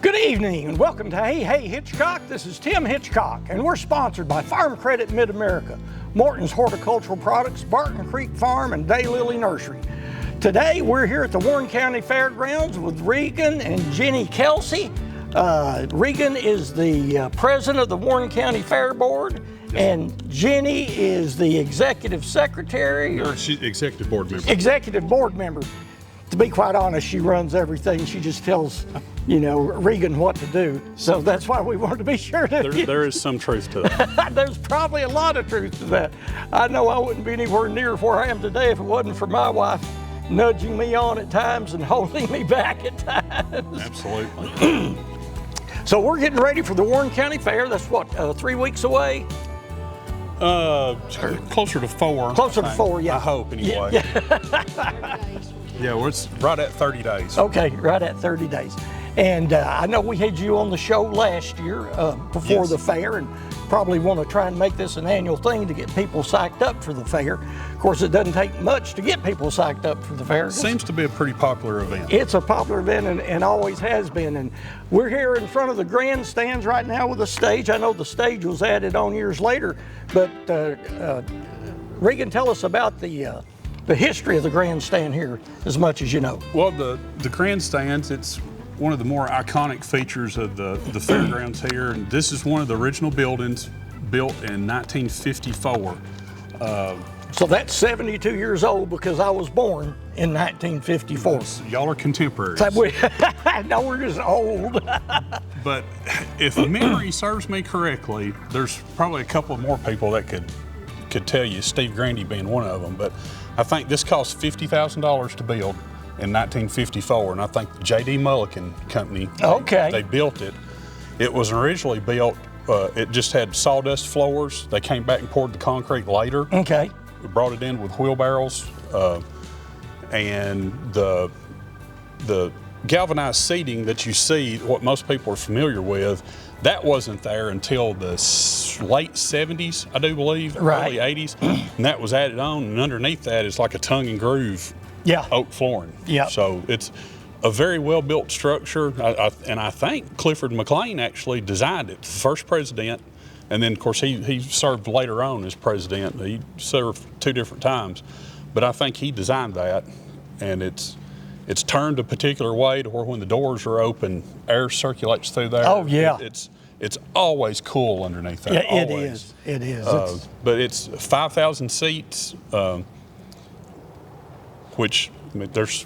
Good evening and welcome to Hey Hitchcock. This is Tim Hitchcock and we're sponsored by Farm Credit Mid-America, Morton's Horticultural Products, Barton Creek Farm, and Daylily Nursery. Today we're here at the Warren County Fairgrounds with Regan and Jenny Kelsey. Regan is the president of the Warren County Fair Board, and Jenny is the executive secretary. She's executive board member. Executive board member. To be quite honest, she runs everything. She just tells, Regan what to do. So that's why we wanted to be sure that there is some truth to that. There's probably a lot of truth to that. I know I wouldn't be anywhere near where I am today if it wasn't for my wife nudging me on at times and holding me back at times. Absolutely. So we're getting ready for the Warren County Fair. That's what, 3 weeks away? Closer to 4. Closer to 4, yeah. I hope, anyway. Yeah, well, it's right at 30 days. Okay, right at 30 days. And I know we had you on the show last year before the fair, and probably want to try and make this an annual thing to get people psyched up for the fair. Of course, it doesn't take much to get people psyched up for the fair. Seems to be a pretty popular event. It's a popular event and always has been. And we're here in front of the grandstands right now with a stage. I know the stage was added on years later, but Regan, tell us about the history of the grandstand here as much as you know. Well, the grandstands, it's one of the more iconic features of the fairgrounds here. And this is one of the original buildings built in 1954. So that's 72 years old because I was born in 1954. Y'all are contemporaries. No, we're just old. But if memory serves me correctly, there's probably a couple more people that could tell you, Steve Grandy being one of them, but I think this cost $50,000 to build in 1954, and I think the J.D. Mulliken Company, they built it. It was originally built, it just had sawdust floors. They came back and poured the concrete later. Okay. We brought it in with wheelbarrows, and the galvanized seating that you see, what most people are familiar with, that wasn't there until the late 70s, I do believe, early 80s, and that was added on, and underneath that is like a tongue and groove oak flooring. Yeah. So it's a very well-built structure, and I think Clifford McLean actually designed it, the first president, and then, of course, he served later on as president. He served 2 different times, but I think he designed that, and it's turned a particular way to where when the doors are open, air circulates through there. Oh, yeah. It's always cool underneath there. Yeah, always. It is. But it's 5,000 seats, which I mean, there's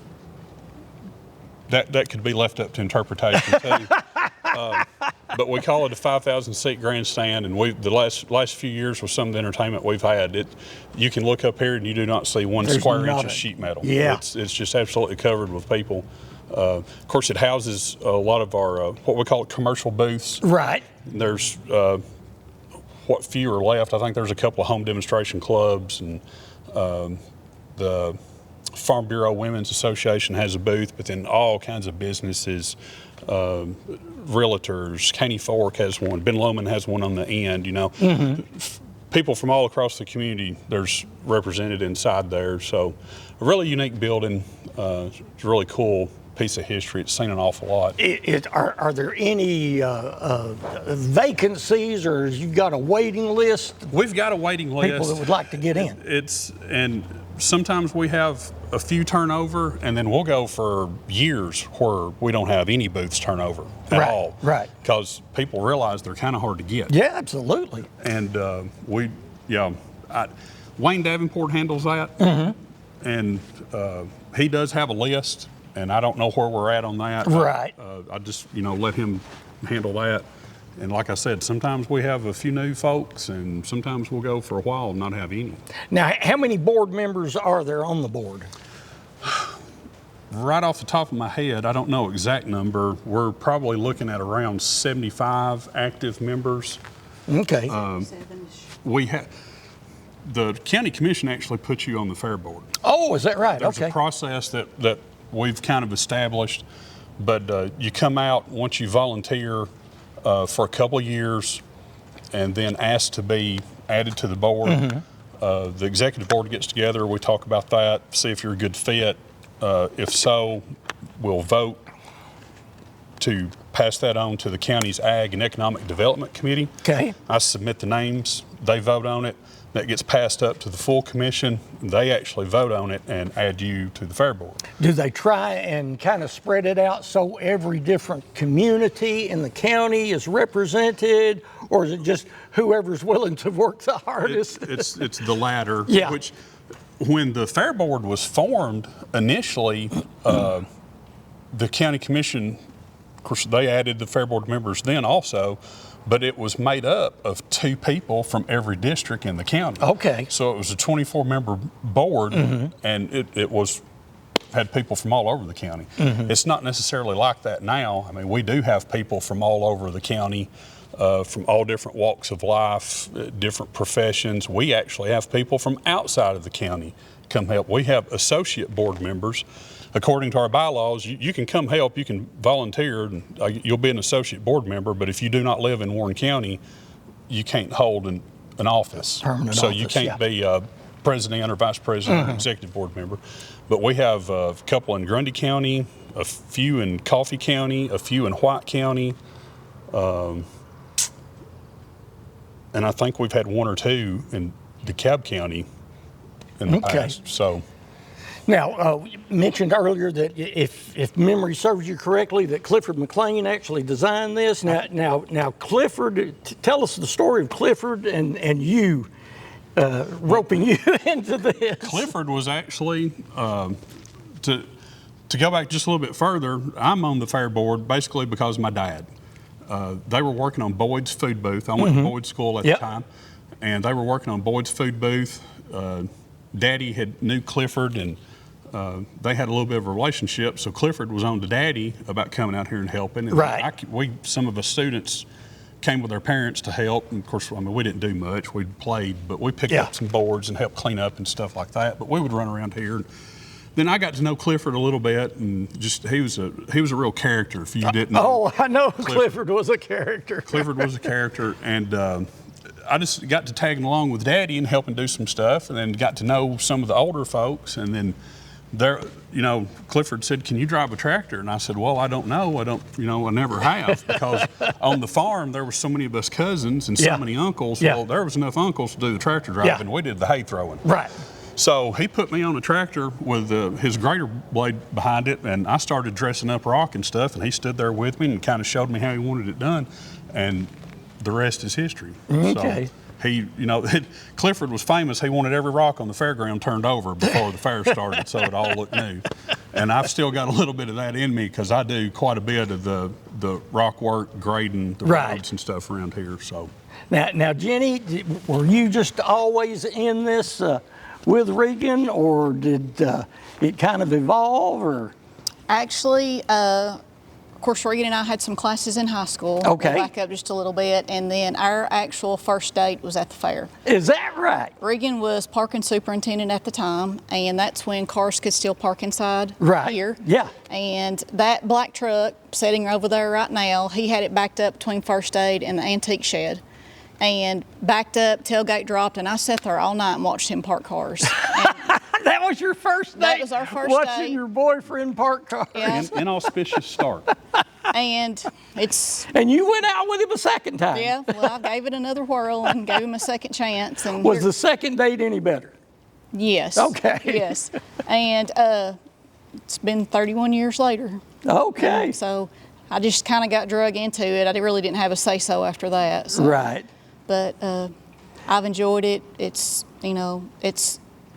that could be left up to interpretation too. But we call it a 5,000 seat grandstand, and the last few years with some of the entertainment we've had, you can look up here and you do not see one square inch of sheet metal. Yeah. It's just absolutely covered with people. Of course, it houses a lot of our what we call commercial booths. Right. There's what few are left. I think there's a couple of home demonstration clubs, and the Farm Bureau Women's Association has a booth, but then all kinds of businesses, realtors, Caney Fork has one, Ben Lomond has one on the end, People from all across the community, there's represented inside there. So a really unique building, it's a really cool piece of history. It's seen an awful lot. Are there any vacancies, or you've got a waiting list? We've got a waiting list. People that would like to get in. And sometimes we have a few turnover, and then we'll go for years where we don't have any booths turnover at all. Right. Because people realize they're kind of hard to get. Yeah, absolutely. And Wayne Davenport handles that, and he does have a list, and I don't know where we're at on that. Right. I just let him handle that. And like I said, sometimes we have a few new folks, and sometimes we'll go for a while and not have any. Now, how many board members are there on the board? Right off the top of my head, I don't know exact number. We're probably looking at around 75 active members. Okay. We have the county commission actually puts you on the fair board. Oh, is that right? There's a process that we've kind of established, but you come out once you volunteer for a couple of years, and then asked to be added to the board. The executive board gets together, we talk about that, see if you're a good fit. If so, we'll vote to pass that on to the county's Ag and Economic Development Committee. Okay. I submit the names, they vote on it, that gets passed up to the full commission. They actually vote on it and add you to the fair board. Do they try and kind of spread it out so every different community in the county is represented, or is it just whoever's willing to work the hardest? It's the latter. Yeah. Which, when the fair board was formed initially, the county commission, of course, they added the fair board members then also, but it was made up of 2 people from every district in the county. Okay. So it was a 24-member board, and it had people from all over the county. It's not necessarily like that now. I mean, we do have people from all over the county, from all different walks of life, different professions. We actually have people from outside of the county come help. We have associate board members. According to our bylaws, you can come help, you can volunteer, and you'll be an associate board member, but if you do not live in Warren County, you can't hold an office. Permanent so office, you can't yeah. be a president or vice president or executive board member. But we have a couple in Grundy County, a few in Coffee County, a few in White County, and I think we've had 1 or 2 in DeKalb County in the past. So. Now, you mentioned earlier that if memory serves you correctly, that Clifford McLean actually designed this. Now, Clifford, tell us the story of Clifford and you roping you into this. Clifford was actually, to go back just a little bit further, I'm on the fair board basically because of my dad. They were working on Boyd's food booth. I went to Boyd School at the time, and they were working on Boyd's food booth. Daddy knew Clifford, and they had a little bit of a relationship, so Clifford was on to Daddy about coming out here and helping. And right. Some of us students came with our parents to help, and of course, I mean, we didn't do much. We played, but we picked up some boards and helped clean up and stuff like that. But we would run around here. Then I got to know Clifford a little bit, and just he was a real character. If you didn't know, I know Clifford was a character. Clifford was a character, and I just got to tagging along with Daddy and helping do some stuff, and then got to know some of the older folks, and then Clifford said, "Can you drive a tractor?" And I said, "Well, I don't know. I never have, because on the farm there were so many of us cousins and so many uncles. Yeah. Well, there was enough uncles to do the tractor driving. We did the hay throwing. Right. So he put me on a tractor with his grader blade behind it, and I started dressing up rock and stuff, and he stood there with me and kind of showed me how he wanted it done, and the rest is history." Okay. So Clifford was famous. He wanted every rock on the fairground turned over before the fair started, so it all looked new. And I've still got a little bit of that in me, because I do quite a bit of the rock work, grading the roads and stuff around here. So now, Jenny, were you just always in this with Regan, or did it kind of evolve? Or actually, of course, Regan and I had some classes in high school. Okay. We'll back up just a little bit, and then our actual first date was at the fair. Is that right? Regan was parking superintendent at the time, and that's when cars could still park inside here. Yeah. And that black truck sitting over there right now, he had it backed up between first aid and the antique shed. And backed up, tailgate dropped, and I sat there all night and watched him park cars. That was your first date? That was our first Watching date. your boyfriend park cars. Yeah. Inauspicious start. And it's... And you went out with him a second time. Yeah, well, I gave it another whirl and gave him a second chance. And Was the second date any better? Yes. Okay. Yes. And it's been 31 years later. Okay. So I just kind of got drug into it. I really didn't have a say-so after that. So. Right. But I've enjoyed it. It's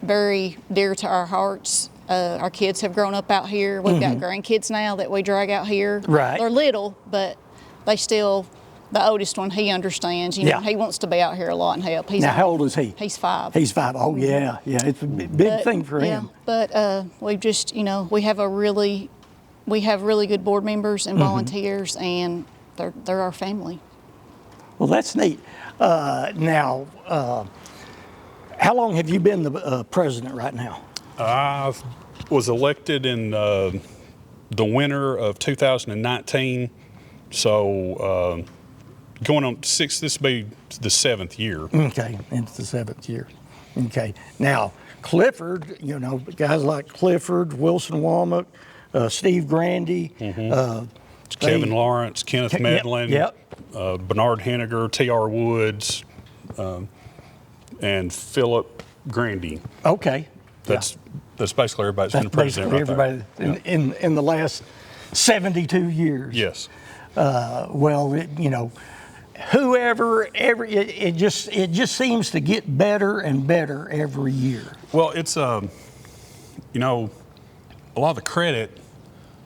very dear to our hearts. Our kids have grown up out here. We've got grandkids now that we drag out here. Right. They're little, but they still, the oldest one, he understands. You know, he wants to be out here a lot and help. Now, how old is he? He's 5. He's 5. Oh, yeah. Yeah, it's a big thing for him. But we've just, we have really good board members and volunteers, and they're our family. Well, that's neat. Now, how long have you been the president right now? I was elected in the winter of 2019, so going on this will be the 7th year. Okay, it's the 7th year. Okay, now Clifford, guys like Clifford, Wilson Womack, Steve Grandy, Kevin Lawrence, Kenneth Medlin, Yep. Bernard Henniger, T.R. Woods, and Philip Grandy. Okay. That's basically everybody that's been president Basically right everybody there. in the last 72 years. Yes. Whoever, it just seems to get better and better every year. Well, it's a lot of the credit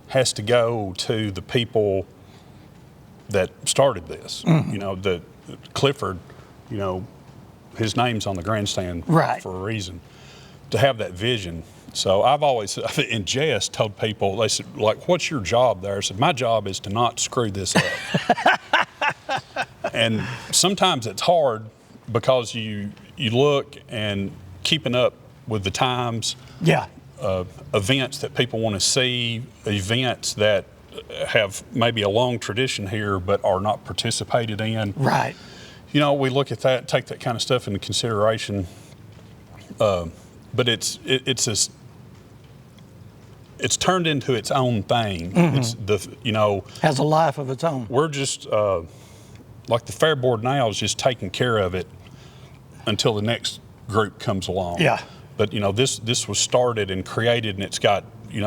has to go to the people that started this. Mm-hmm. The Clifford, his name's on the grandstand Right. for a reason, to have that vision. So I've always, in jest, told people, they said, like, what's your job there? I said, my job is to not screw this up. And sometimes it's hard because you look and keeping up with the times, Yeah. events that people want to see, events that have maybe a long tradition here but are not participated in. Right. We look at that, take that kind of stuff into consideration. But it's turned into its own thing. Mm-hmm. Has a life of its own. We're just like the Fair Board now is just taking care of it until the next group comes along. Yeah. But this was started and created, and it's got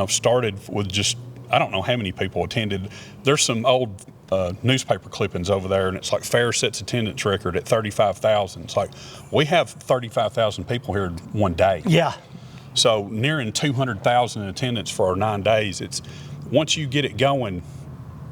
started with just, I don't know how many people attended. There's some old newspaper clippings over there, and it's like fair sets attendance record at 35,000. It's like we have 35,000 people here in one day. Yeah. So nearing 200,000 in attendance for our 9 days. It's once you get it going,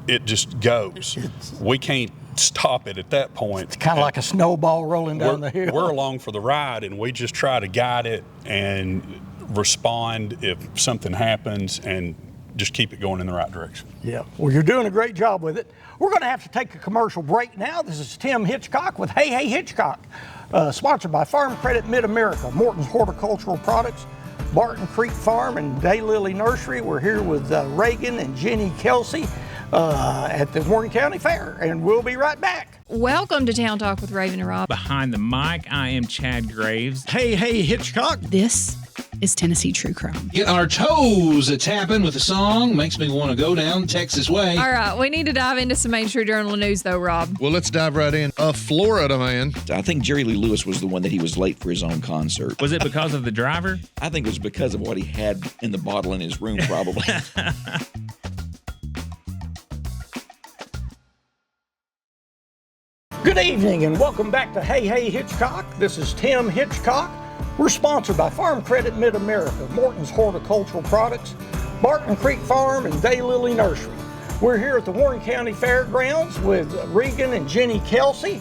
it just goes. We can't stop it at that point. It's kind of like a snowball rolling down the hill. We're along for the ride, and we just try to guide it and respond if something happens and just keep it going in the right direction. Yeah, well, you're doing a great job with it. We're going to have to take a commercial break now. This is Tim Hitchcock with Hey Hitchcock, sponsored by Farm Credit Mid-America, Morton's Horticultural Products, Barton Creek Farm, and Daylily Nursery. We're here with Reagan and Jenny Kelsey at the Warren County Fair, and we'll be right back. Welcome to Town Talk with Raven and Rob. Behind the mic, I am Chad Graves. Hey Hitchcock. This is Tennessee True Crime. Get our toes a-tapping with a song. Makes me want to go down Texas way. All right, we need to dive into some Main Street Journal news, though, Rob. Well, let's dive right in. A Florida man. I think Jerry Lee Lewis was the one that he was late for his own concert. Was it because of the driver? I think it was because of what he had in the bottle in his room, probably. Good evening and welcome back to Hey Hitchcock. This is Tim Hitchcock. We're sponsored by Farm Credit Mid-America, Morton's Horticultural Products, Barton Creek Farm, and Daylily Nursery. We're here at the Warren County Fairgrounds with Reagan and Jenny Kelsey.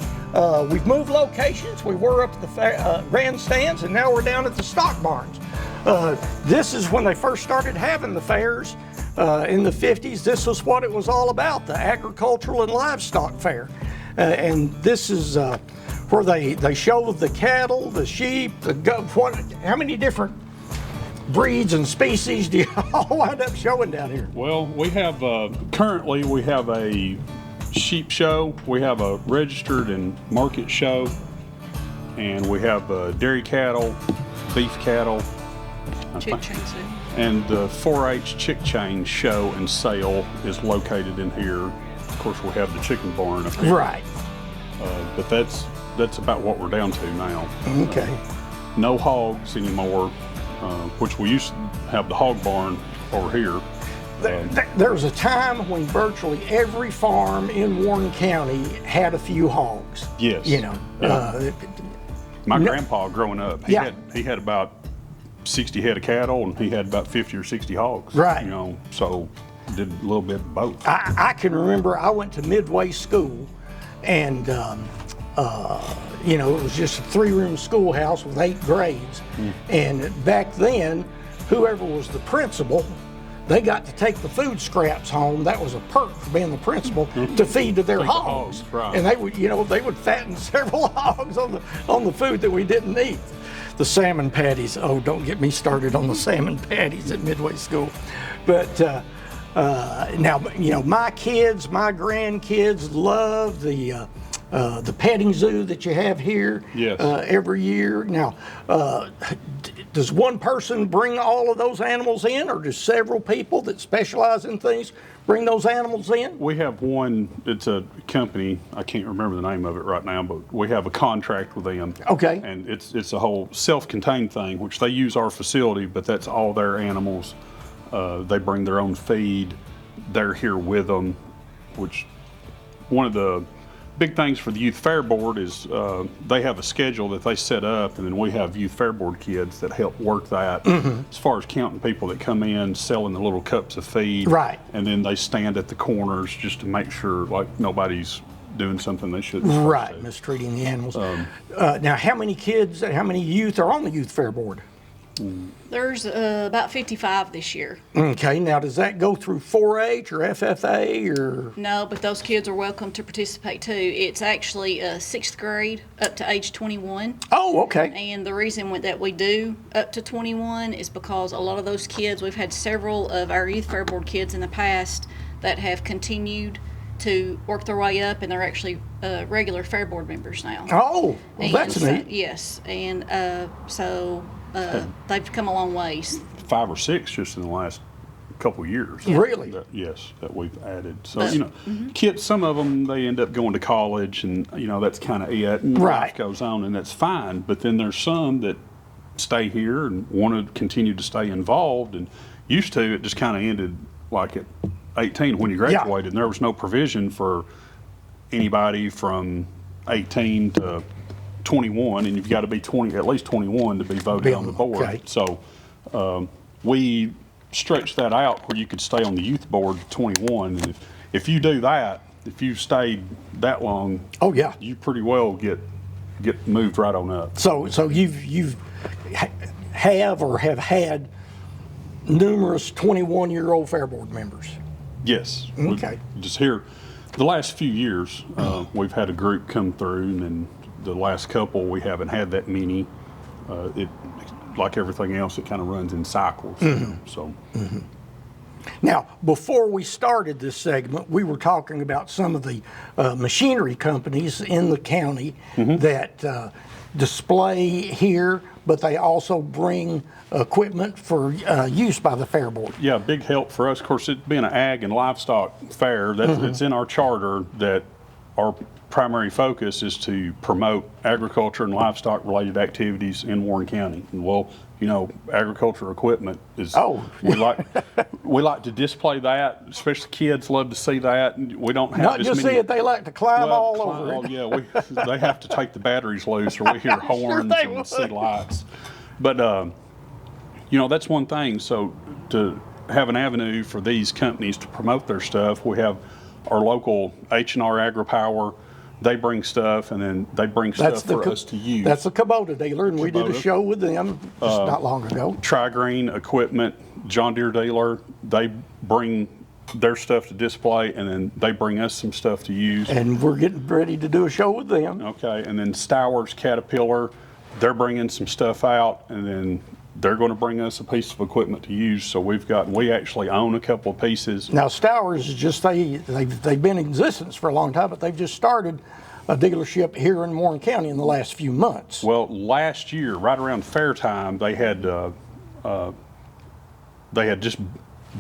We've moved locations. We were up at the grandstands, and now we're down at the stock barns. This is when they first started having the fairs in the 50s. This was what it was all about, the agricultural and livestock fair. And this is where they show the cattle, the sheep, the goat. How many different breeds and species do you all wind up showing down here? Well, we have currently we have a sheep show, we have a registered and market show, and we have dairy cattle, beef cattle, Chick chain sale. and the 4-H chick chain show and sale is located in here. Of course, we have the chicken barn up here. Right. But that's about what we're down to now. Okay. No hogs anymore, which we used to have the hog barn over here. There was a time when virtually every farm in Warren County had a few hogs. Yes. You know. Yeah. My grandpa growing up, he had about 60 head of cattle, and he had about 50 or 60 hogs. Right. So did a little bit of both. I can remember I went to Midway School, and it was just a 3-room schoolhouse with 8 grades. And back then, whoever was the principal, they got to take the food scraps home. That was a perk for being the principal to feed to their hogs. Right. And they would fatten several hogs on the food that we didn't eat. The salmon patties. Oh, don't get me started on the salmon patties at Midway School. But now, my kids, my grandkids love the petting zoo that you have here. Yes. Every year. Now, does one person bring all of those animals in, or does several people that specialize in things bring those animals in? We have one, it's a company, I can't remember the name of it right now, but we have a contract with them. Okay. And it's a whole self-contained thing, which they use our facility, but that's all their animals. They bring their own feed. They're here with them, which one of the big things for the Youth Fair Board is they have a schedule that they set up, and then we have Youth Fair Board kids that help work that as far as counting people that come in, selling the little cups of feed. Right. And then they stand at the corners just to make sure like nobody's doing something they shouldn't. Right, mistreating the animals. Now, how many kids, how many youth are on the Youth Fair Board? There's about 55 this year. Okay, now does that go through 4-H or FFA or? No, but those kids are welcome to participate too. It's actually 6th grade up to age 21. Oh, okay. And the reason that we do up to 21 is because a lot of those kids, we've had several of our Youth Fair Board kids in the past that have continued to work their way up, and they're actually regular Fair Board members now. Oh, well, And that's so, neat. yes, and they've come a long ways. 5 or 6 just in the last couple years. Really? Yes, that we've added. So, kids, some of them, they end up going to college, and, that's kind of it. And Right. life goes on, and that's fine. But then there's some that stay here and want to continue to stay involved. And used to, it just kind of ended like at 18 when you graduated, and there was no provision for anybody from 18 to 21, and you've got to be at least 21 to be voted on the board. Okay. So we stretched that out where you could stay on the youth board to 21, and if you do that, if you've stayed that long, Oh, yeah. you pretty well get moved right on up. So you've have or have had numerous 21-year-old Fair Board members. Yes. Okay. Just here, the last few years, we've had a group come through, and then the last couple we haven't had that many. It, like everything else, it kind of runs in cycles. So. Now, before we started this segment, we were talking about some of the machinery companies in the county that display here, but they also bring equipment for use by the Fair Board. Yeah, big help for us. Of course, it being an ag and livestock fair, it's in our charter that our primary focus is to promote agriculture and livestock related activities in Warren County. And well, agriculture equipment is, we like to display that, especially kids love to see that. We don't have Not as just many, see it, they like to climb all over it. Yeah, they have to take the batteries loose, or we hear horns they and would. see lights. But, that's one thing. So to have an avenue for these companies to promote their stuff, we have our local H&R AgriPower. They bring stuff, and then they bring stuff for us to use. That's a Kubota dealer, and we did a show with them just not long ago. Tri-Green Equipment, John Deere dealer, they bring their stuff to display, and then they bring us some stuff to use. And we're getting ready to do a show with them. Okay, and then Stowers Caterpillar, they're bringing some stuff out, and then they're going to bring us a piece of equipment to use. So we actually own a couple of pieces. Now, Stowers is just, they've been in existence for a long time, but they've just started a dealership here in Warren County in the last few months. Well, last year, right around fair time, they had just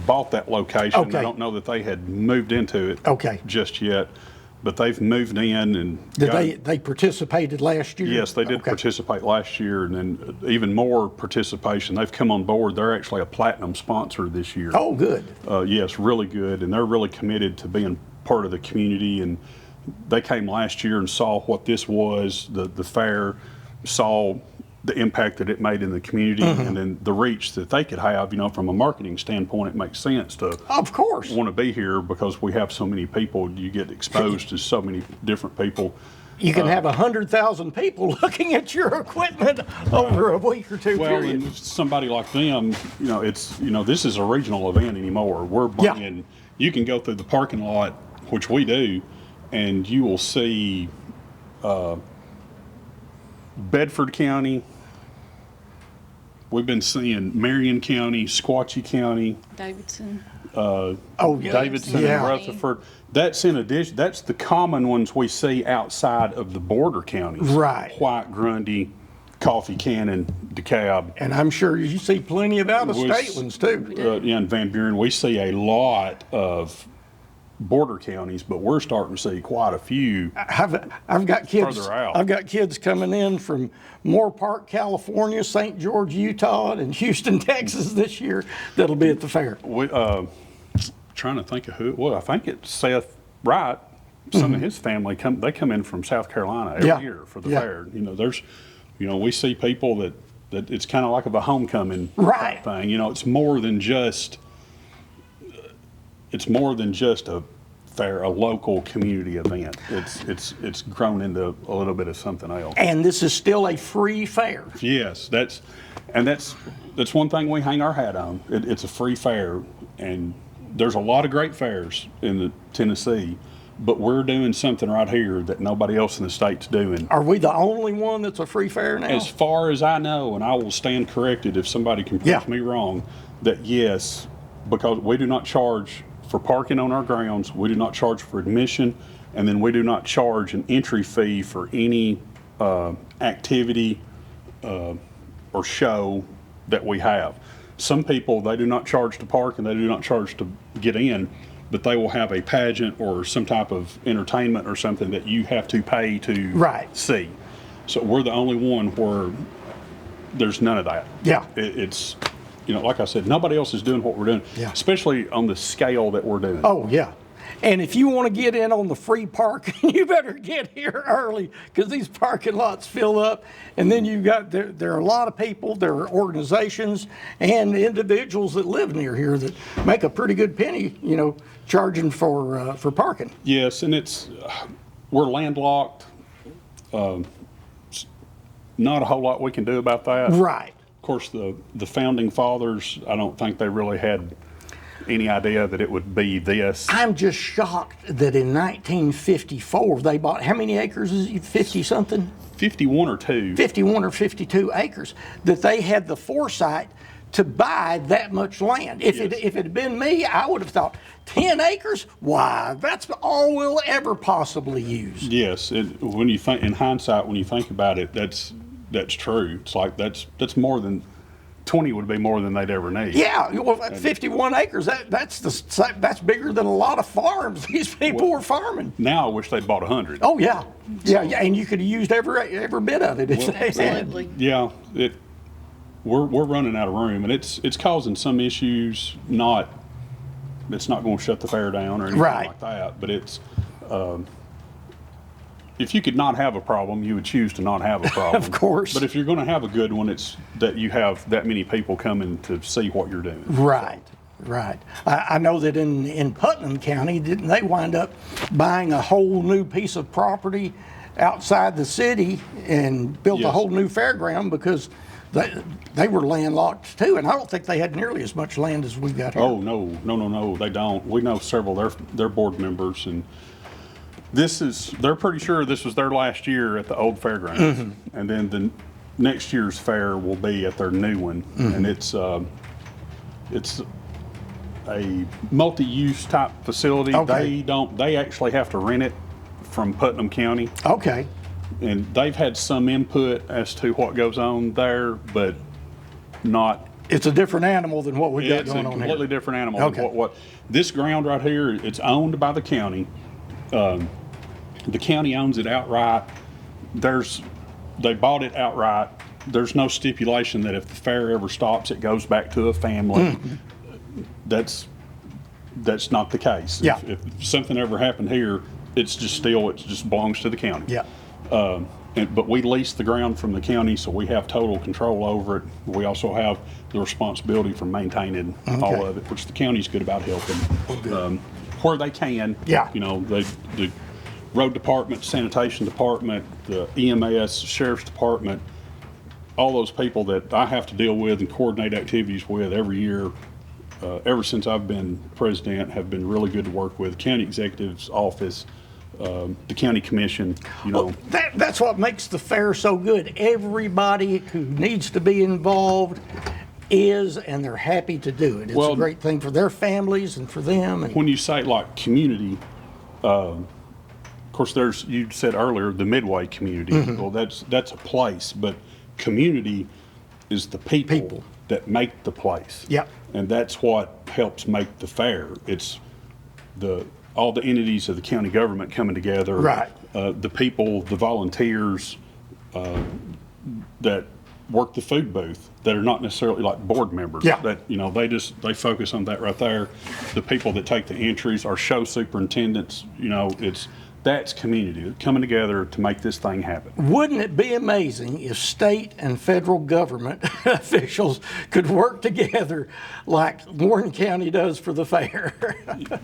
bought that location. Okay. I don't know that they had moved into it just yet, but they've moved in and Did they participated last year? Yes, they did participate last year, and then even more participation. They've come on board. They're actually a platinum sponsor this year. Oh, good. Yes, really good, and they're really committed to being part of the community. And they came last year and saw what this was, the fair, saw the impact that it made in the community, and then the reach that they could have. From a marketing standpoint, it makes sense to of course want to be here because we have so many people. You get exposed to so many different people. You can have 100,000 people looking at your equipment over a week or two period. And somebody like them, this is a regional event anymore. We're bringing. You can go through the parking lot, which we do, and you will see Bedford County. We've been seeing Marion County, Squatchy County, Davidson. Davidson and Rutherford. That's in addition. That's the common ones we see outside of the border counties. Right. White, Grundy, coffee can in DeKalb. And I'm sure you see plenty of out-of-state ones too. Yeah, in Van Buren, we see a lot of border counties, but we're starting to see quite a few. I've got kids. Further out. I've got kids coming in from Moore Park, California, St. George, Utah, and Houston, Texas this year. That'll be at the fair. We trying to think of who it was. I think it's Seth Wright. Some of his family come in from South Carolina every year for the fair. You know, we see people that it's kind of like a homecoming type thing. You know, it's more than just a fair, a local community event. It's grown into a little bit of something else. And this is still a free fair. Yes, that's one thing we hang our hat on. It's a free fair, and there's a lot of great fairs in the Tennessee, but we're doing something right here that nobody else in the state's doing. Are we the only one that's a free fair now? As far as I know, and I will stand corrected if somebody can prove me wrong, that yes, because we do not charge for parking on our grounds, we do not charge for admission, and then we do not charge an entry fee for any activity or show that we have. Some people, they do not charge to park and they do not charge to get in, but they will have a pageant or some type of entertainment or something that you have to pay to see. So we're the only one where there's none of that. Yeah. It's, you know, like I said, nobody else is doing what we're doing, especially on the scale that we're doing. Oh, yeah. And if you want to get in on the free parking, you better get here early because these parking lots fill up. And then you've got, there are a lot of people, there are organizations and individuals that live near here that make a pretty good penny, you know, charging for parking. Yes, and we're landlocked. Not a whole lot we can do about that. Right. Of course, the founding fathers, I don't think they really had any idea that it would be this. I'm just shocked that in 1954 they bought, how many acres is it, 50 something? 51 or 2. 51 or 52 acres, that they had the foresight to buy that much land. If it had been me, I would have thought 10 acres, why, that's all we'll ever possibly use. Yes, when you think, in hindsight, when you think about it, that's true. It's like that's more than 20 would be more than they'd ever need. Yeah, well, 51 acres, that's bigger than a lot of farms these people were farming. Now I wish they'd bought 100. Oh yeah, and you could have used every bit of it if they had. Absolutely. Yeah, we're running out of room, and it's causing some issues. It's not going to shut the fair down or anything like that, but it's. If you could not have a problem, you would choose to not have a problem. Of course. But if you're going to have a good one, it's that you have that many people coming to see what you're doing. Right. I know that in Putnam County, didn't they wind up buying a whole new piece of property outside the city and built a whole new fairground because they were landlocked too, and I don't think they had nearly as much land as we've got here. Oh, no, they don't. We know several their board members, and they're pretty sure this was their last year at the old fairgrounds, and then the next year's fair will be at their new one, and it's a multi-use type facility. Okay. They actually have to rent it from Putnam County. Okay. And they've had some input as to what goes on there, but not. It's a different animal than what we got going on here. It's a completely different animal. Okay. Than what this ground right here, it's owned by the county. The county owns it outright. They bought it outright. There's no stipulation that if the fair ever stops, it goes back to a family. That's not the case. Yeah. If something ever happened here, it just belongs to the county. Yeah. But we lease the ground from the county, so we have total control over it. We also have the responsibility for maintaining all of it, which the county's good about helping where they can. Yeah. You know, the road department, sanitation department, the EMS, sheriff's department, all those people that I have to deal with and coordinate activities with every year, ever since I've been president, have been really good to work with. County executive's office, the county commission, you know. Well, that's what makes the fair so good. Everybody who needs to be involved is, and they're happy to do it. It's a great thing for their families and for them. And when you say like community, of course, you said earlier the Midway community. Well, that's a place, but community is the people that make the place. Yep. And that's what helps make the fair. It's all the entities of the county government coming together. Right. The people, the volunteers that work the food booth that are not necessarily like board members. Yeah. That, they focus on that right there. The people that take the entries are show superintendents. That's community coming together to make this thing happen. Wouldn't it be amazing if state and federal government officials could work together like Warren County does for the fair?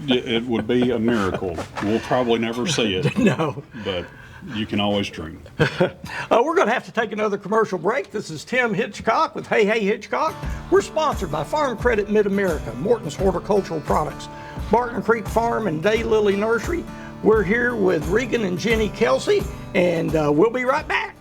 It would be a miracle. We'll probably never see it. No. But you can always dream. We're going to have to take another commercial break. This is Tim Hitchcock with Hey Hitchcock. We're sponsored by Farm Credit Mid-America, Morton's Horticultural Products, Barton Creek Farm, and Daylily Nursery. We're here with Regan and Jenny Kelsey, and we'll be right back.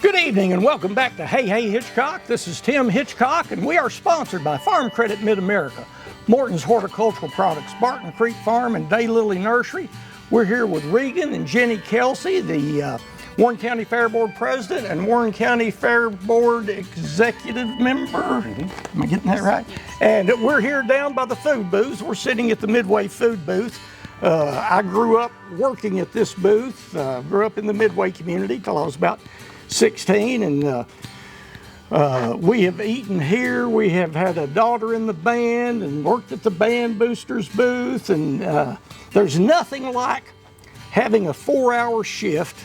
Good evening and welcome back to Hey Hitchcock. This is Tim Hitchcock, and we are sponsored by Farm Credit Mid-America, Morton's Horticultural Products, Barton Creek Farm, and Daylily Nursery. We're here with Regan and Jenny Kelsey, the Warren County Fair Board President and Warren County Fair Board Executive Member. Am I getting that right? And we're here down by the food booth. We're sitting at the Midway food booth. I grew up working at this booth, grew up in the Midway community till I was about 16, and we have eaten here. We have had a daughter in the band and worked at the band boosters booth, and there's nothing like having a 4-hour shift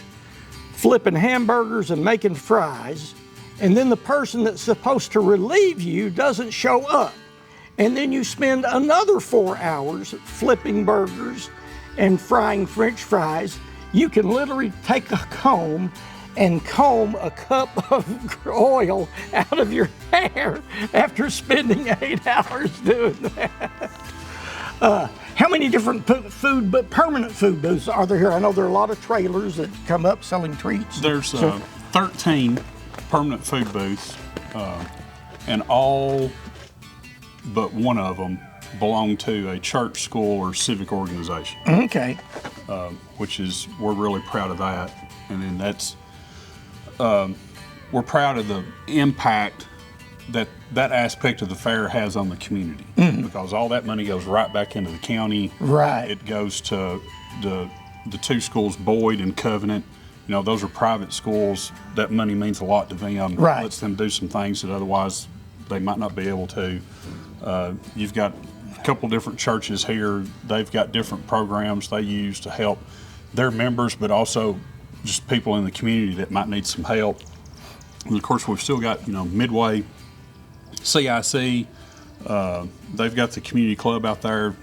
flipping hamburgers and making fries, and then the person that's supposed to relieve you doesn't show up, and then you spend another 4 hours flipping burgers and frying French fries. You can literally take a comb and comb a cup of oil out of your hair after spending 8 hours doing that. How many different permanent food booths are there here? I know there are a lot of trailers that come up selling treats. There's 13 permanent food booths, and all but one of them belong to a church, school, or civic organization. Okay. We're really proud of that. And then we're proud of the impact that aspect of the fair has on the community, because all that money goes right back into the county. Right. It goes to the two schools, Boyd and Covenant. Those are private schools. That money means a lot to them. Right. Lets them do some things that otherwise they might not be able to. You've got a couple different churches here. They've got different programs they use to help their members, but also just people in the community that might need some help. And of course, we've still got, Midway, CIC. They've got the community club out there.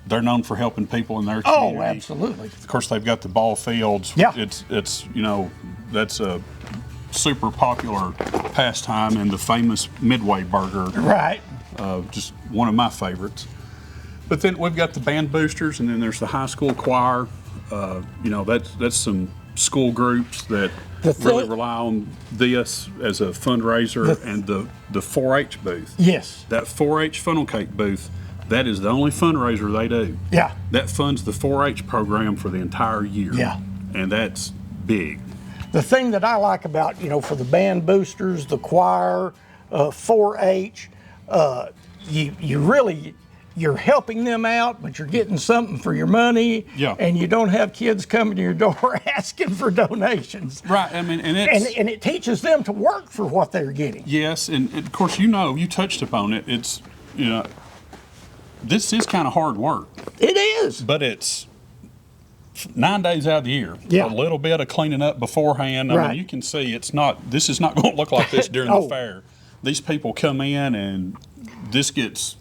They're known for helping people in their community. Oh, absolutely. Of course, they've got the ball fields. Yeah. It's that's a super popular pastime, and the famous Midway burger. Right. Just one of my favorites. But then we've got the band boosters, and then there's the high school choir. That's some school groups that really rely on this as a fundraiser, and the 4-H booth. Yes. That 4-H funnel cake booth, that is the only fundraiser they do. Yeah. That funds the 4-H program for the entire year. Yeah. And that's big. The thing that I like about, for the band boosters, the choir, 4-H, you're helping them out, but you're getting something for your money. Yeah. And you don't have kids coming to your door asking for donations. Right. I mean, and it teaches them to work for what they're getting. Yes, and of course, you touched upon it. It's, this is kind of hard work. It is. But it's 9 days out of the year. Yeah. A little bit of cleaning up beforehand. I Right. mean, you can see this is not going to look like this during Oh. the fair. These people come in, and this gets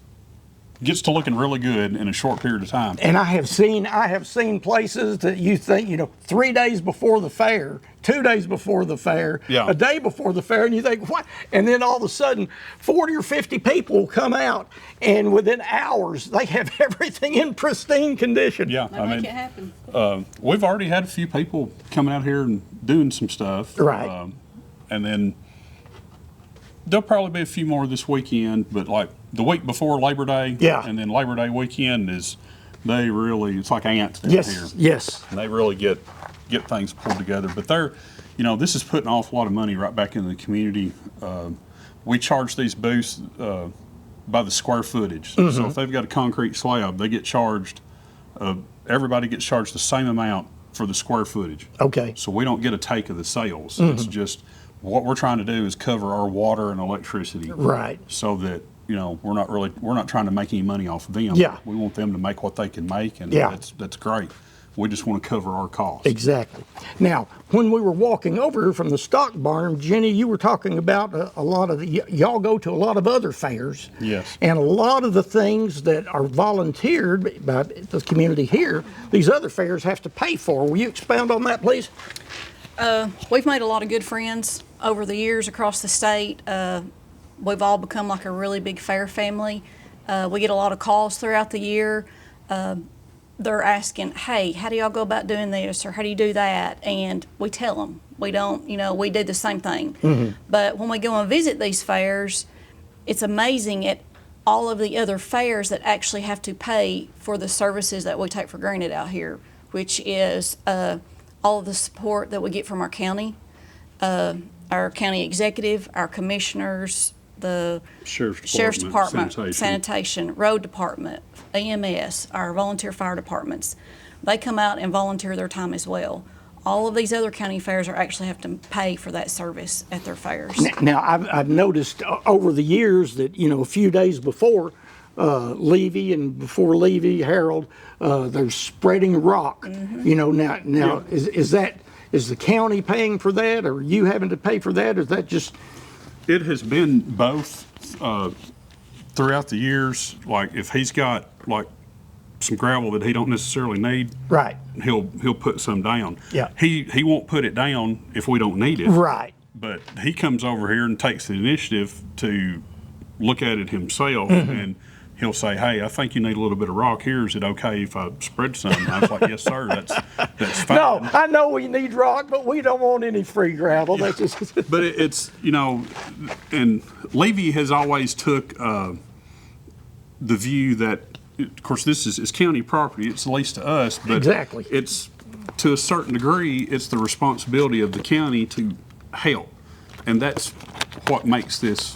gets to looking really good in a short period of time. And I have seen places that you think, 3 days before the fair, 2 days before the fair, Yeah. a day before the fair, and you think, what? And then all of a sudden, 40 or 50 people will come out, and within hours, they have everything in pristine condition. Yeah, They make it happen. We've already had a few people coming out here and doing some stuff. Right. And then there'll probably be a few more this weekend, but like the week before Labor Day, Yeah. and then Labor Day weekend it's like ants down Yes, here. yes. And they really get things pulled together. But this is putting an awful lot of money right back into the community. We charge these booths by the square footage. Mm-hmm. So if they've got a concrete slab, they get charged, everybody gets charged the same amount for the square footage. Okay. So we don't get a take of the sales. Mm-hmm. It's just what we're trying to do is cover our water and electricity. Right. So that, we're not trying to make any money off of them. Yeah. We want them to make what they can make, and Yeah. that's great. We just want to cover our costs. Exactly. Now, when we were walking over here from the stock barn, Jenny, you were talking about a lot of y'all go to a lot of other fairs. Yes. And a lot of the things that are volunteered by the community here, these other fairs have to pay for. Will you expound on that, please? We've made a lot of good friends over the years across the state. We've all become like a really big fair family. We get a lot of calls throughout the year. They're asking, hey, how do y'all go about doing this, or how do you do that? And we tell them. We don't, we do the same thing. Mm-hmm. But when we go and visit these fairs, it's amazing at all of the other fairs that actually have to pay for the services that we take for granted out here, which is all of the support that we get from our county, our county executive, our commissioners, the Sheriff's Department, sanitation, road department, EMS, our volunteer fire departments. They come out and volunteer their time as well. All of these other county fairs are actually have to pay for that service at their fairs. Now, I've noticed over the years that, a few days before Levy and before Levy, Harold, they're spreading rock. Mm-hmm. Now is the county paying for that, or are you having to pay for that, or is that just... It has been both throughout the years. Like if he's got like some gravel that he don't necessarily need, Right. he'll put some down. Yeah. He won't put it down if we don't need it. Right. But he comes over here and takes the initiative to look at it himself, Mm-hmm. and he'll say, "Hey, I think you need a little bit of rock here. Is it okay if I spread some?" I was like, "Yes, sir. That's fine." No, I know we need rock, but we don't want any free gravel. That's just... But it's and Levy has always took the view that, of course, this is county property. It's leased to us, but Exactly. it's to a certain degree, it's the responsibility of the county to help, and that's what makes this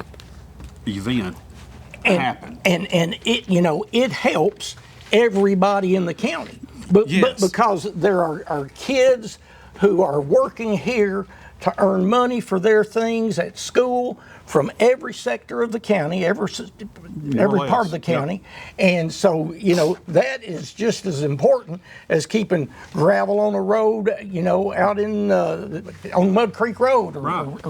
event happen. And it it helps everybody in the county, but Yes. because there are kids who are working here to earn money for their things at school from every sector of the county, every part of the county, and so that is just as important as keeping gravel on a road, out in on Mud Creek Road or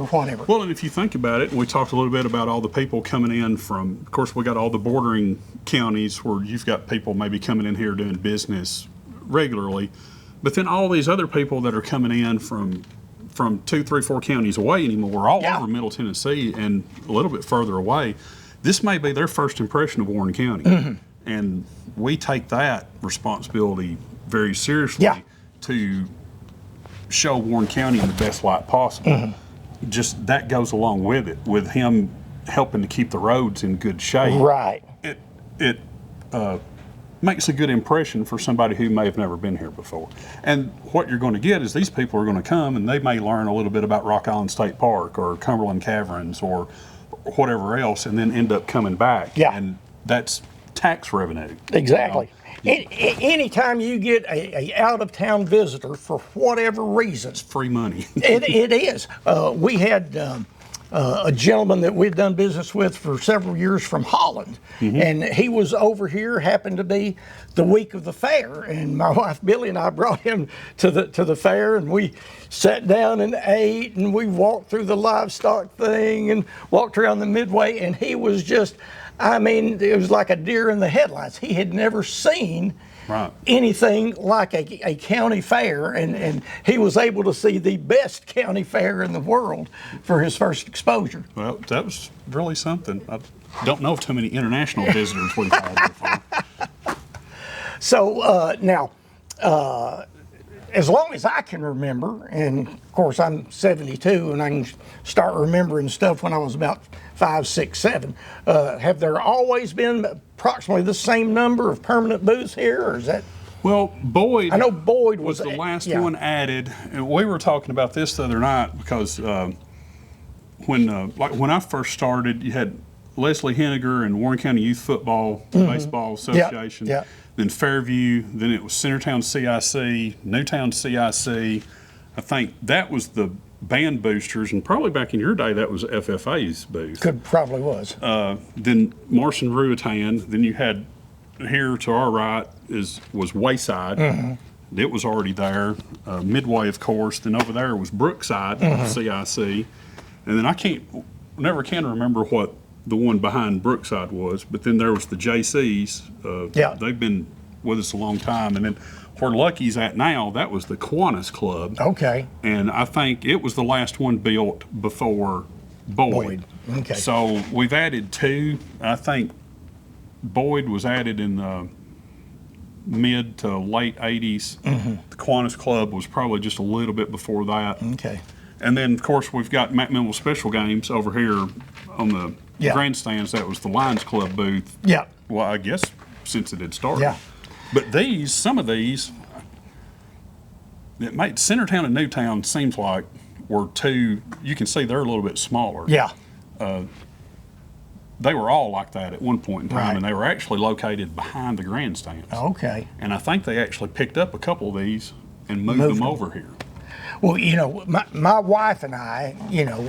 whatever. Well, and if you think about it, and we talked a little bit about all the people coming in from, of course, we got all the bordering counties where you've got people maybe coming in here doing business regularly, but then all these other people that are coming in from 2, 3, 4 counties away anymore, all over Middle Tennessee and a little bit further away. This may be their first impression of Warren County, Mm-hmm. and we take that responsibility very seriously to show Warren County in the best light possible. Mm-hmm. Just that goes along with it, with him helping to keep the roads in good shape. Right. It makes a good impression for somebody who may have never been here before. And what you're going to get is these people are going to come and they may learn a little bit about Rock Island State Park or Cumberland Caverns or whatever else, and then end up coming back. Yeah. And that's tax revenue. Exactly. Anytime you get a out-of-town visitor for whatever reason, It's free money. it is. We had a gentleman that we'd done business with for several years from Holland, and he was over here, happened to be the week of the fair, and my wife Billy and I brought him to the fair, and we sat down and ate, and we walked through the livestock thing and walked around the midway, and he was just I mean, it was like a deer in the headlights. He had never seen Right. anything like a county fair, and he was able to see the best county fair in the world for his first exposure. Well, that was really something. I don't know of too many international visitors we've had before. So now, as long as I can remember, and of course I'm 72 and I can start remembering stuff when I was about 5, 6, 7, have there always been approximately the same number of permanent booths here, or is that? Well, Boyd. I know Boyd was the last yeah. one added. And we were talking about this the other night because when I first started, you had Leslie Henniger and Warren County Youth Football Baseball Association. Yeah. Then Fairview. Then it was Centertown CIC, Newtown CIC. I think that was the band boosters, and probably back in your day that was FFA's booth. Probably was. Then Marson Ruatan. Then you had here to our right was Wayside. It was already there. Midway, of course. Then over there was Brookside CIC, and then I never can remember what the one behind Brookside was. But then there was the JCs. They've been with us a long time, and then where Lucky's at now, that was the Kiwanis Club. Okay. And I think it was the last one built before Boyd. Okay. So we've added 2. I think Boyd was added in the mid to late 80s. The Kiwanis Club was probably just a little bit before that. Okay. And then, of course, we've got Mac Minnville Special Games over here on the grandstands. That was the Lions Club booth. Yeah. Well, I guess since it had started. Yeah. But some of these, it made Centertown and Newtown seems like were 2. You can see they're a little bit smaller. Yeah. They were all like that at one point in time, Right. and they were actually located behind the grandstands. Okay. And I think they actually picked up a couple of these and moved them over here. Well, my wife and I,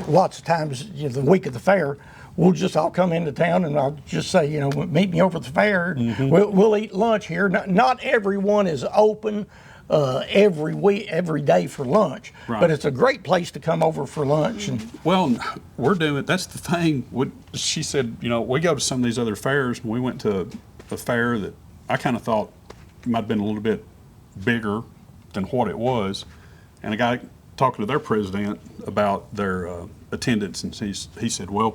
lots of times the week of the fair, we'll just all come into town and I'll just say, meet me over at the fair. And we'll eat lunch here. Not everyone is open every day for lunch, but it's a great place to come over for lunch. And well, that's the thing. She said, we go to some of these other fairs, and we went to a fair that I kind of thought might have been a little bit bigger than what it was. And a guy talking to their president about their attendance, and he said, well,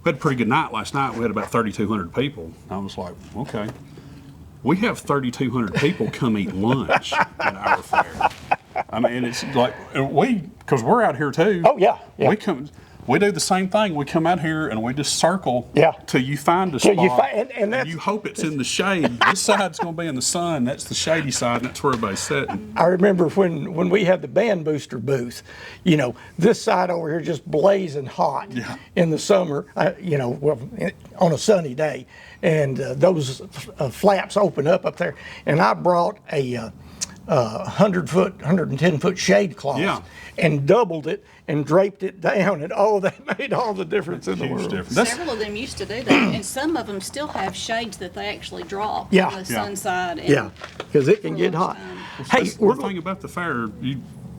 we had a pretty good night last night. We had about 3,200 people. I was like, okay. We have 3,200 people come eat lunch at our fair. I mean, it's like, because we're out here too. Oh, yeah. We do the same thing. We come out here and we just circle till you find a spot. And you hope it's in the shade. This side's going to be in the sun. That's the shady side, and that's where everybody's sitting. I remember when we had the band booster booth, this side over here just blazing hot in the summer, on a sunny day. And those flaps open up there. And I brought a 110-foot shade cloth and doubled it and draped it down, and that made all the difference in the world. Several of them used to do that, and some of them still have shades that they actually drop on the sun side. Because it can get hot. Hey, the thing about the fair,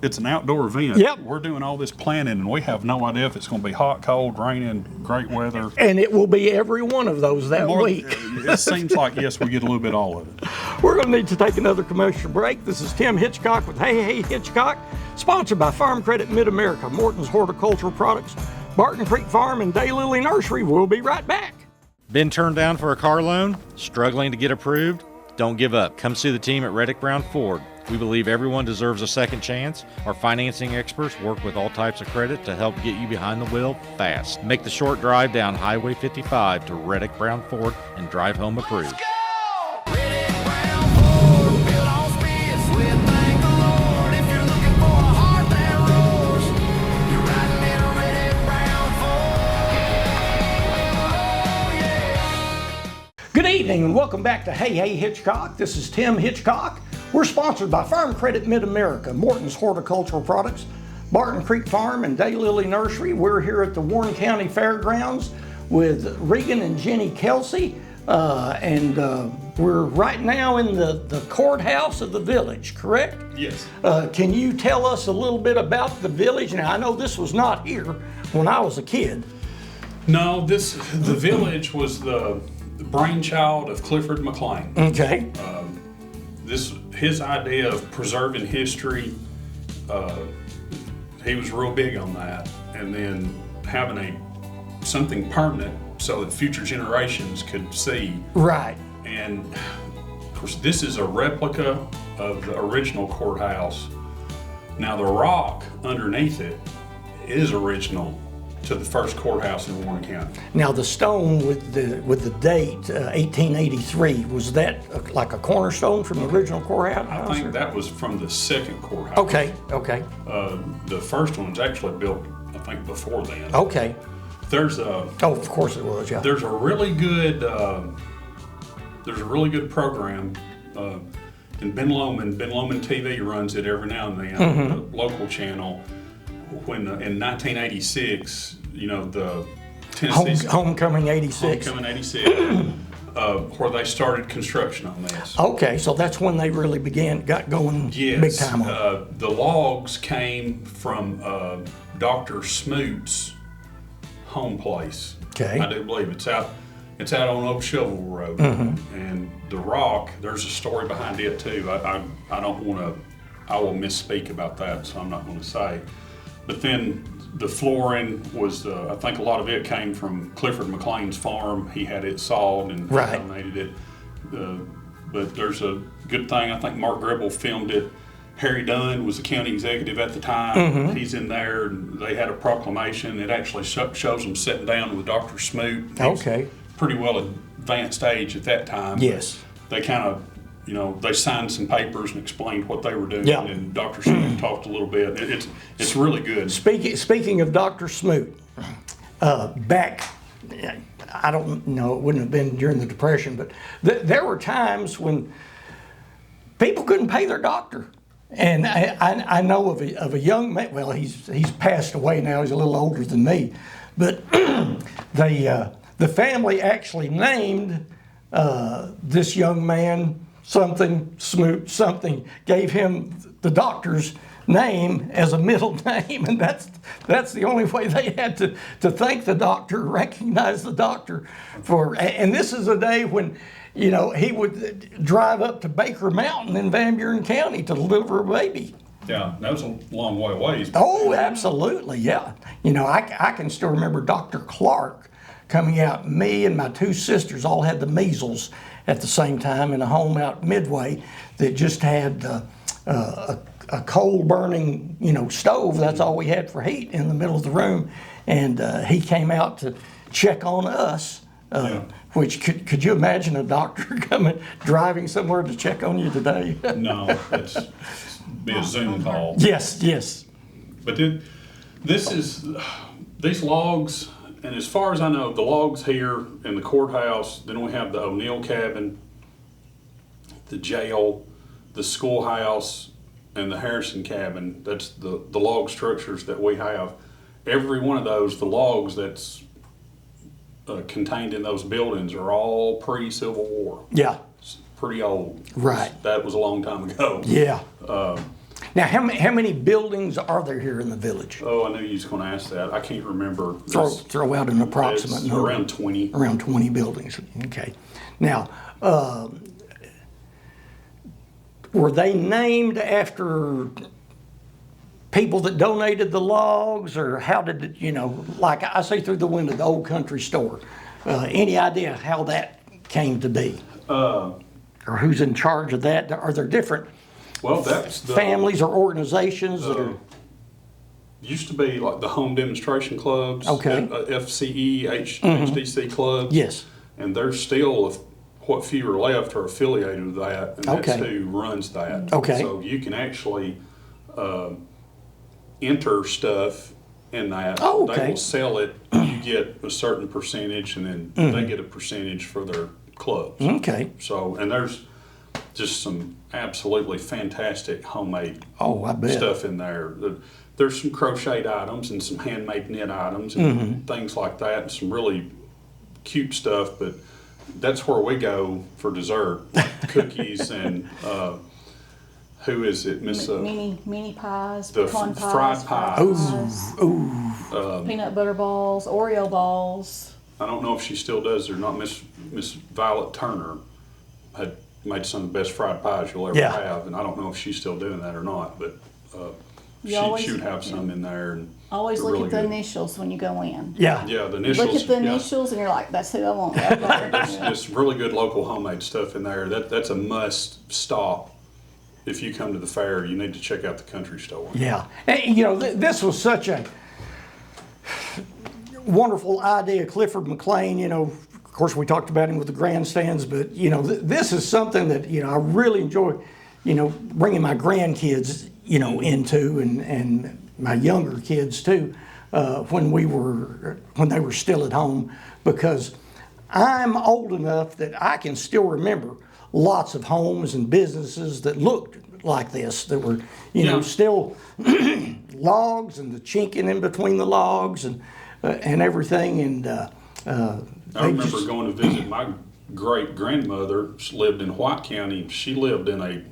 it's an outdoor event. Yep. We're doing all this planning, and we have no idea if it's going to be hot, cold, raining, great weather. And it will be every one of those that week. It seems like, yes, we get a little bit all of it. We're going to need to take another commercial break. This is Tim Hitchcock with Hey Hitchcock, sponsored by Farm Credit Mid-America, Morton's Horticultural Products, Barton Creek Farm, and Daylily Nursery. We'll be right back. Been turned down for a car loan? Struggling to get approved? Don't give up. Come see the team at Reddick Brown Ford. We believe everyone deserves a second chance. Our financing experts work with all types of credit to help get you behind the wheel fast. Make the short drive down Highway 55 to Reddick Brown Ford and drive home approved. Good evening and welcome back to Hey Hitchcock. This is Tim Hitchcock. We're sponsored by Farm Credit Mid-America, Morton's Horticultural Products, Barton Creek Farm, and Daylily Nursery. We're here at the Warren County Fairgrounds with Regan and Jenny Kelsey, and we're right now in the courthouse of the village, correct? Yes. Can you tell us a little bit about the village? Now, I know this was not here when I was a kid. No, the village was the brainchild of Clifford McLean. Okay. His idea of preserving history, he was real big on that, and then having something permanent so that future generations could see. Right. And of course, this is a replica of the original courthouse. Now, the rock underneath it is original to the first courthouse in Warren County. Now the stone with the date 1883, was that like a cornerstone from the original courthouse? I think that was from the second courthouse. Okay. Okay. The first one was actually built, I think, before then. Okay. There's Oh, of course it was. Yeah. There's a really good program in Ben Lomond. Ben Lomond TV runs it every now and then, the local channel. When in 1986, the Tennessee Homecoming '86. Homecoming '86, where they started construction on this. Okay, so that's when they really got going big time on it. The logs came from Dr. Smoot's home place. Okay. I do believe it's out on Old Shovel Road. And the rock, there's a story behind it too. I don't want to, I will misspeak about that, so I'm not going to say. But then the flooring was, I think a lot of it came from Clifford McLean's farm. He had it sawed and donated it. But there's a good thing, I think Mark Gribble filmed it. Harry Dunn was the county executive at the time. He's in there, and they had a proclamation. It actually shows them sitting down with Dr. Smoot. Okay. Pretty well advanced age at that time. Yes. They kind of, they signed some papers and explained what they were doing. Yeah. And Dr. Smoot talked a little bit. It's really good. Speaking of Dr. Smoot, back, I don't know, it wouldn't have been during the Depression, but there were times when people couldn't pay their doctor. And I know of a young man, well, he's passed away now, he's a little older than me, but the family actually named this young man something, Smoot something, gave him the doctor's name as a middle name, and that's the only way they had to thank the doctor, recognize the doctor for. And this is a day when, he would drive up to Baker Mountain in Van Buren County to deliver a baby. Yeah, that was a long way away. Oh, absolutely, yeah. I can still remember Dr. Clark coming out. Me and my two sisters all had the measles at the same time in a home out Midway that just had a coal burning, stove. That's all we had for heat in the middle of the room. And he came out to check on us. Which could you imagine a doctor driving somewhere to check on you today? No, it's be a Zoom call. Yes. But these logs, and as far as I know, the logs here in the courthouse, then we have the O'Neill cabin, the jail, the schoolhouse, and the Harrison cabin. That's the log structures that we have. Every one of those, the logs that's contained in those buildings are all pre-Civil War. Yeah. It's pretty old. Right. That was a long time ago. Yeah. Now, how many buildings are there here in the village? Oh, I knew you was going to ask that. I can't remember. Throw out an approximate number. Around 20. Around 20 buildings. Okay. Now, were they named after people that donated the logs, or how did it, like I see through the window, the Old Country Store. Any idea how that came to be? Or who's in charge of that? Are there different that's families or organizations that are? Used to be like the home demonstration clubs, Okay. FCE, HDC clubs. Yes. And there's still, what few are left are affiliated with that, and that's Okay. who runs that. Okay. So you can actually enter stuff in that. Oh, okay. They will sell it, you get a certain percentage, and then they get a percentage for their clubs. Okay. So, and there's just some absolutely fantastic homemade I bet. stuff in there. There's some crocheted items and some handmade knit items and things like that, and some really cute stuff, but that's where we go for dessert, cookies and who is it, Miss? Mini pies, the pecan fried pies, pies. peanut butter balls, Oreo balls. I don't know if she still does or not. Miss Violet Turner had made some of the best fried pies you'll ever Yeah. have, and I don't know if she's still doing that or not, but she would have some in there. And Always they're look really at the good. initials when you go in. Yeah. Yeah, the initials. Look at the yeah. initials and you're like, that's who I want right there. There's really good local homemade stuff in there. That's a must stop. If you come to the fair, you need to check out the country store. Yeah. And, you know, this was such a wonderful idea. Clifford McLean, you know, of course we talked about him with the grandstands, but, you know, this is something that, you know, I really enjoy, you know, bringing my grandkids, you know, into and my younger kids too, when they were still at home, because I'm old enough that I can still remember lots of homes and businesses that looked like this, that were, you know, still logs and the chinking in between the logs and everything. And I remember going to visit my great grandmother. She lived in White County. She lived in a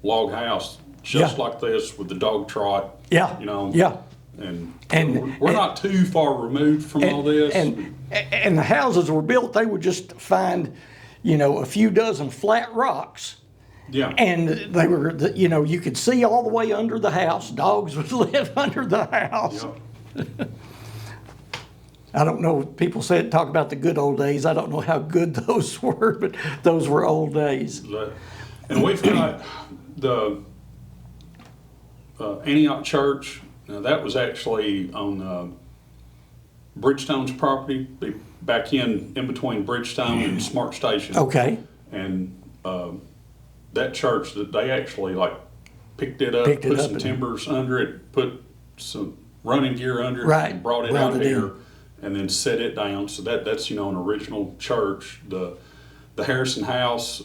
log house just like this with the dog trot. Yeah. You know. Yeah. And we're not too far removed from all this. And the houses were built, they would just find, you know, a few dozen flat rocks. Yeah. And they were, you know, you could see all the way under the house. Dogs would live under the house. Yep. I don't know, people talk about the good old days. I don't know how good those were, but those were old days. And we've got the Antioch Church. Now that was actually on Bridgestone's property, back in between Bridgestone and Smart Station. Okay. And that church, that they actually like picked it up, put some timbers under it, put some running gear under it, and brought it out here, and then set it down. So that's, you know, an original church. The Harrison House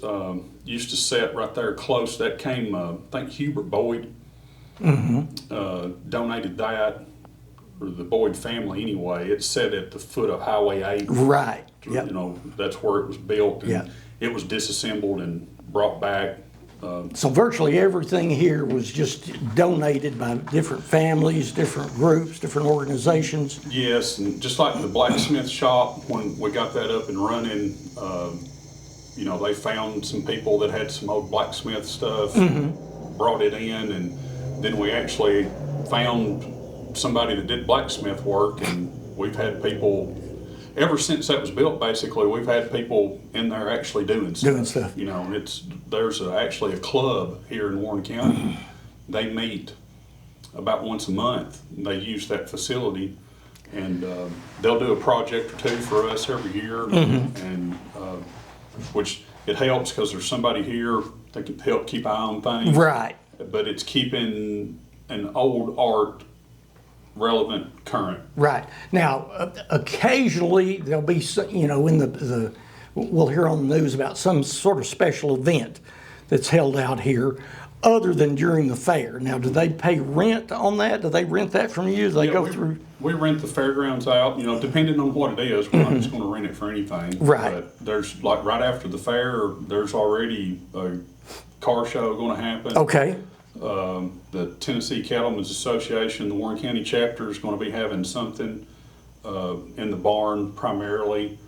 used to set right there close. That came, I think Hubert Boyd donated that, or the Boyd family anyway. It's set at the foot of Highway 8. Right. Yep. You know, that's where it was built. And yeah. It was disassembled and brought back. So virtually everything here was just donated by different families, different groups, different organizations. Yes, and just like the blacksmith shop, when we got that up and running, you know, they found some people that had some old blacksmith stuff, brought it in, and then we actually found somebody that did blacksmith work, and we've had people, ever since that was built, basically, we've had people in there actually doing stuff. You know, and there's actually a club here in Warren County. They meet about once a month. They use that facility, and they'll do a project or two for us every year, and which it helps because there's somebody here that can help keep eye on things. Right. But it's keeping an old art relevant current. Right. Now, occasionally there'll be, you know, in we'll hear on the news about some sort of special event that's held out here other than during the fair. Now, do they pay rent on that? Do they rent that from you? Do they go through? We rent the fairgrounds out, you know, depending on what it is. We're not just going to rent it for anything. Right. But there's, like, right after the fair, there's already a car show going to happen. Okay. The Tennessee Cattlemen's Association, the Warren County chapter, is going to be having something in the barn primarily.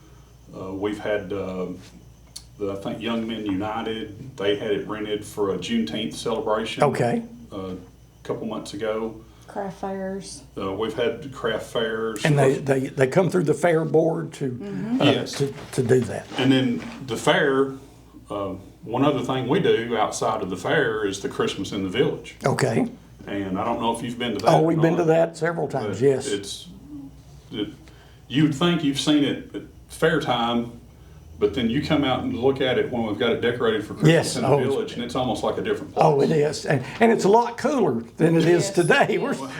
We've had, I think, Young Men United. They had it rented for a Juneteenth celebration. Okay. A couple months ago. Craft fairs. We've had craft fairs. And they come through the fair board to Yes. to do that. And then the fair. One other thing we do outside of the fair is the Christmas in the Village. Okay. And I don't know if you've been to that. Oh, we've been to that several times, yes. You'd think you've seen it at fair time, but then you come out and look at it when we've got it decorated for Christmas in the Village, and it's almost like a different place. Oh, it is. And it's a lot cooler than it is today.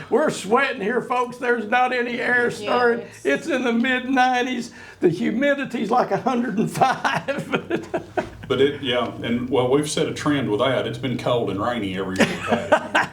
We're sweating here, folks. There's not any air stirring. It's in the mid-90s. The humidity's like 105. But we've set a trend with that. It's been cold and rainy every year we've had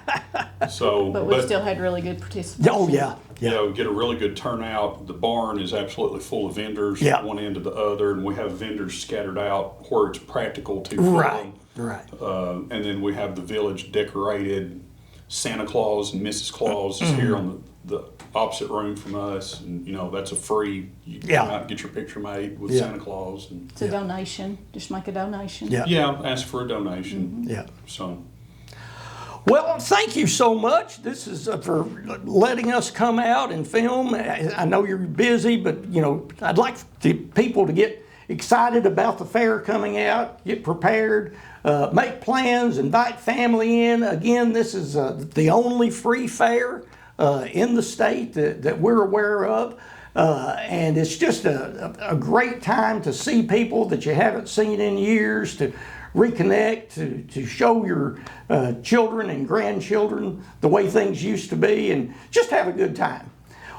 it. So, but we've still had really good participation. Oh, yeah. You know, get a really good turnout. The barn is absolutely full of vendors, one end to the other, and we have vendors scattered out where it's practical to fill them. Right. And then we have the village decorated. Santa Claus and Mrs. Claus is here on the opposite room from us, and that's a free. You come out and get your picture made with Santa Claus, and It's a donation. Just make a donation. ask for a donation. Yeah. So. Well, thank you so much. This is for letting us come out and film. I know you're busy, but I'd like people to get excited about the fair coming out, get prepared, make plans, invite family in. Again, this is the only free fair in the state that we're aware of. And it's just a great time to see people that you haven't seen in years, to reconnect, to show your children and grandchildren the way things used to be, and just have a good time.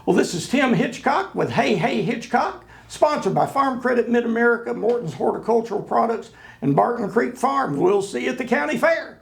Well, this is Tim Hitchcock with Hey Hitchcock, sponsored by Farm Credit Mid-America, Morton's Horticultural Products, and Barton Creek Farm. We'll see you at the county fair.